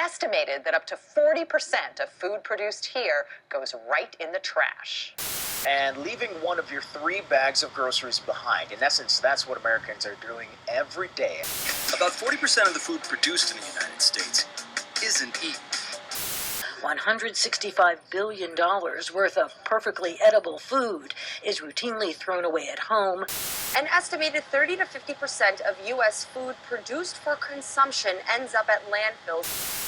estimated that up to 40% of food produced here goes right in the trash. And leaving one of your 3 bags of groceries behind. In essence, that's what Americans are doing every day. About 40% of the food produced in the United States isn't eaten. $165 billion worth of perfectly edible food is routinely thrown away at home. An estimated 30 to 50% of U.S. food produced for consumption ends up at landfills.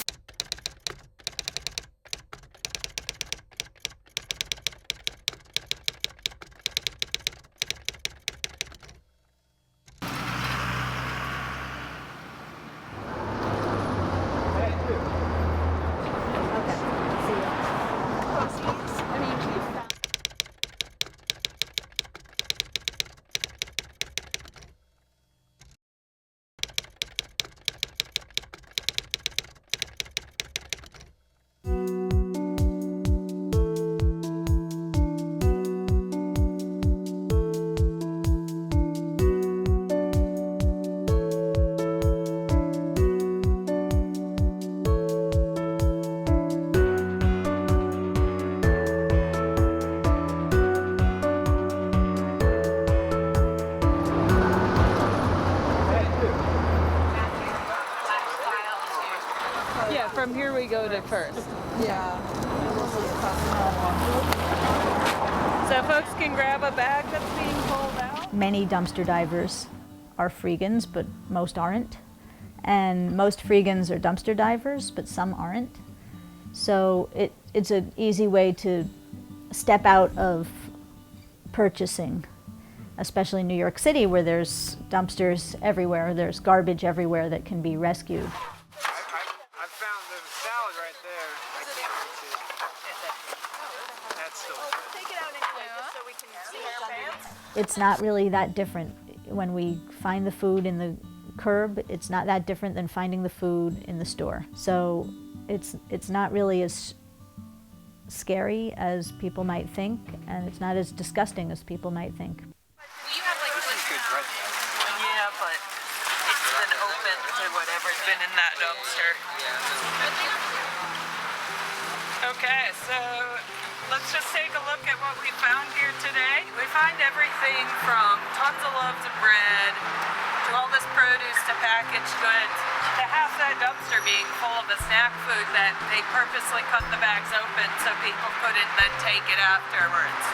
Yeah, from here we go to First. Yeah. So folks can grab a bag that's being pulled out. Many dumpster divers are freegans, but most aren't. And most freegans are dumpster divers, but some aren't. So it's an easy way to step out of purchasing, especially in New York City, where there's dumpsters everywhere, there's garbage everywhere that can be rescued. It's not really that different. When we find the food in the curb, it's not that different than finding the food in the store. So it's not really as scary as people might think, and it's not as disgusting as people might think. Yeah, but it's been open to whatever's been in that dumpster. Okay, so let's just take a look at what we found here today. We find everything from tons of loaves of bread to all this produce to packaged goods to half that dumpster being full of the snack food that they purposely cut the bags open so people couldn't then take it afterwards.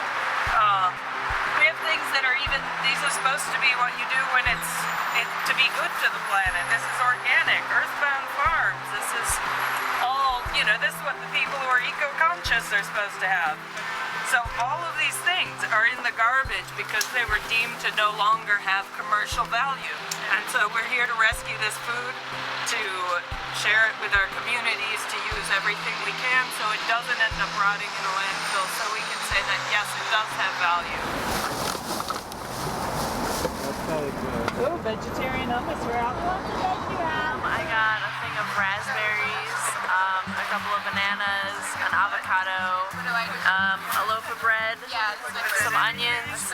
We have things that are even, these are supposed to be what you do when it's to be good to the planet. This is organic, earthbound farms. This is all, this is what the people who are eco-conscious are supposed to have. So all of these things are in the garbage because they were deemed to no longer have commercial value. And so we're here to rescue this food, to share it with our communities, to use everything we can so it doesn't end up rotting in a landfill, so we can say that yes, it does have value. Oh, vegetarian hummus, we're out. I got a thing of raspberries, a couple of bananas, an avocado, a loaf of bread, some onions,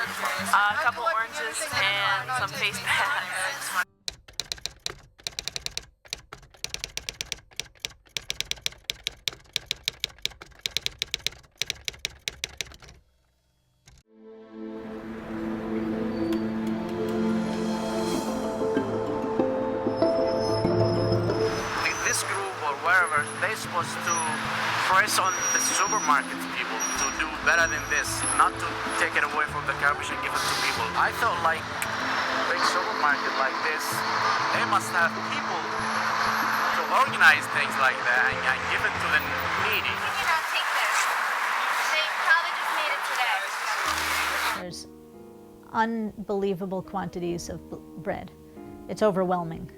a couple oranges, and some face pads. They're supposed to press on the supermarket people to do better than this, not to take it away from the garbage and give it to people. I felt like a big supermarket like this, they must have people to organize things like that and give it to the needy. Can you not take this? They probably just made it today. There's unbelievable quantities of bread. It's overwhelming.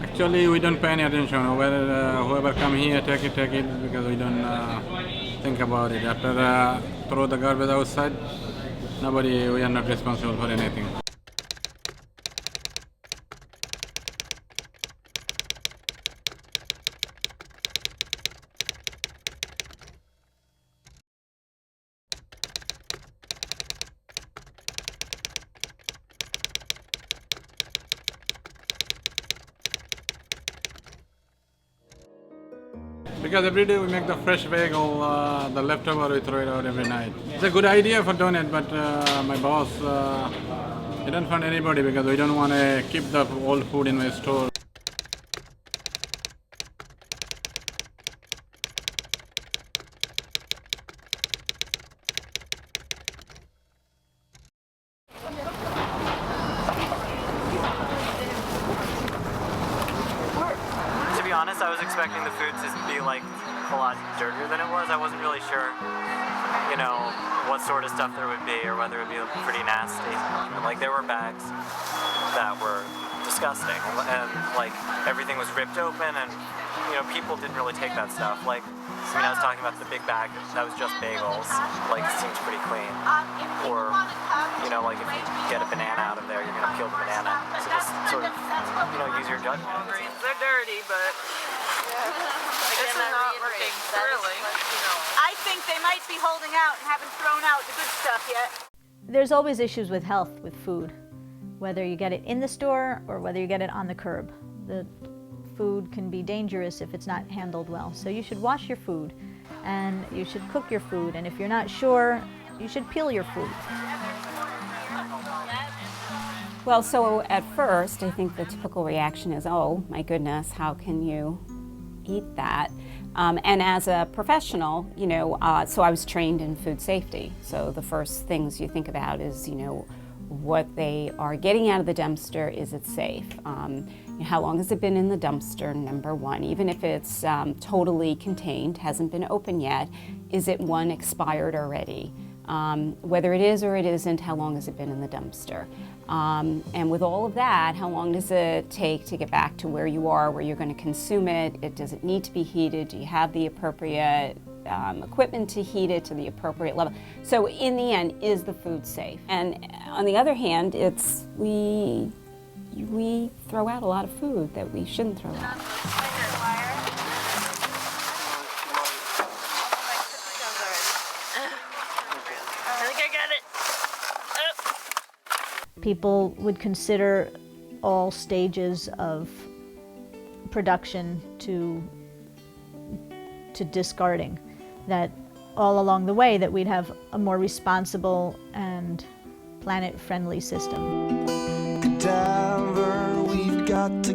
Actually, we don't pay any attention. Whether whoever come here, take it, because we don't think about it. After throw the garbage outside, we are not responsible for anything. Because every day we make the fresh bagel, the leftover we throw it out every night. It's a good idea for doing it, but my boss, he don't fund anybody because we don't want to keep the old food in the store. To be honest, I was expecting the food to be like a lot dirtier than it was. I wasn't really sure, you know, what sort of stuff there would be or whether it would be pretty nasty. Like there were bags that were disgusting and like everything was ripped open and, you know, people didn't really take that stuff. Like, I mean, I was talking about the big bag that was just bagels, like it seems pretty clean. Or, you know, like if you get a banana out of there, you're gonna peel the banana. So just sort of, you know, use your judgment. They're dirty, but this is not looking thrilling. I think they might be holding out and haven't thrown out the good stuff yet. There's always issues with health with food, whether you get it in the store or whether you get it on the curb. The food can be dangerous if it's not handled well. So you should wash your food and you should cook your food, and if you're not sure, you should peel your food. Well, so at first, I think the typical reaction is, oh my goodness, how can you eat that? And as a professional, you know, so I was trained in food safety. So the first things you think about is, you know, what they are getting out of the dumpster, is it safe? How long has it been in the dumpster, number one? Even if it's totally contained, hasn't been open yet, is it one expired already? Whether it is or it isn't, how long has it been in the dumpster? And with all of that, how long does it take to get back to where you are, where you're going to consume it? Does it need to be heated? Do you have the appropriate equipment to heat it to the appropriate level? So in the end, is the food safe? And on the other hand, it's we throw out a lot of food that we shouldn't throw out. People would consider all stages of production to discarding, that all along the way that we'd have a more responsible and planet-friendly system. Cadaver, we've got to